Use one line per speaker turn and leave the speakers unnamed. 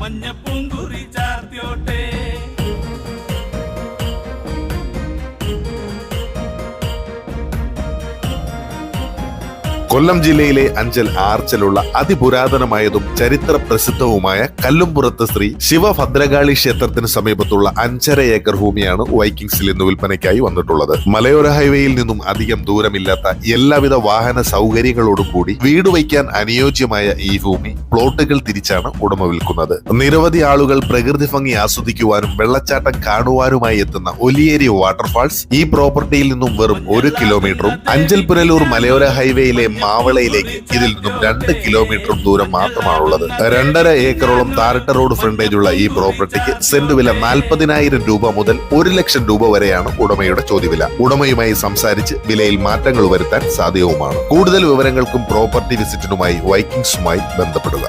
മഞ്ഞപ്പൂങ്കുറി ചാർത്തിയോട്ടെ.
കൊല്ലം ജില്ലയിലെ അഞ്ചൽ ആർച്ചലുള്ള അതിപുരാതനമായതും ചരിത്ര പ്രസിദ്ധവുമായ കല്ലുംപുറത്ത് ശ്രീ ശിവഭദ്രകാളി ക്ഷേത്രത്തിന് സമീപത്തുള്ള 5.5 ഏക്കർ ഭൂമിയാണ് വൈക്കിങ്സിൽ ഇന്ന് വിൽപ്പനയ്ക്കായി വന്നിട്ടുള്ളത്. മലയോര ഹൈവേയിൽ നിന്നും അധികം ദൂരമില്ലാത്ത എല്ലാവിധ വാഹന സൗകര്യങ്ങളോടും കൂടി വീട് വയ്ക്കാൻ അനുയോജ്യമായ ഈ ഭൂമി പ്ലോട്ടുകൾ തിരിച്ചാണ് ഉടമ വിൽക്കുന്നത്. നിരവധി ആളുകൾ പ്രകൃതി ഭംഗി ആസ്വദിക്കുവാനും വെള്ളച്ചാട്ടം കാണുവാനുമായി എത്തുന്ന ഒലിയേരി വാട്ടർഫാൾസ് ഈ പ്രോപ്പർട്ടിയിൽ നിന്നും വെറും 1 കിലോമീറ്ററും അഞ്ചൽ പുനലൂർ മലയോര ഹൈവേയിലെ മാവളയിലേക്ക് ഇതിൽ നിന്നും 2 കിലോമീറ്ററും ദൂരം മാത്രമാണുള്ളത്. 2.5 ഏക്കറോളം താരട്ട റോഡ് ഫ്രണ്ടേജ് ഉള്ള ഈ പ്രോപ്പർട്ടിക്ക് സെന്റ് വില 40,000 രൂപ മുതൽ 1 ലക്ഷം രൂപ വരെയാണ് ഉടമയുടെ ചോദ്യവില. ഉടമയുമായി സംസാരിച്ച് വിലയിൽ മാറ്റങ്ങൾ വരുത്താൻ സാധ്യവുമാണ്. കൂടുതൽ വിവരങ്ങൾക്കും പ്രോപ്പർട്ടി വിസിറ്റിനുമായി വൈക്കിങ്സുമായി ബന്ധപ്പെടുക.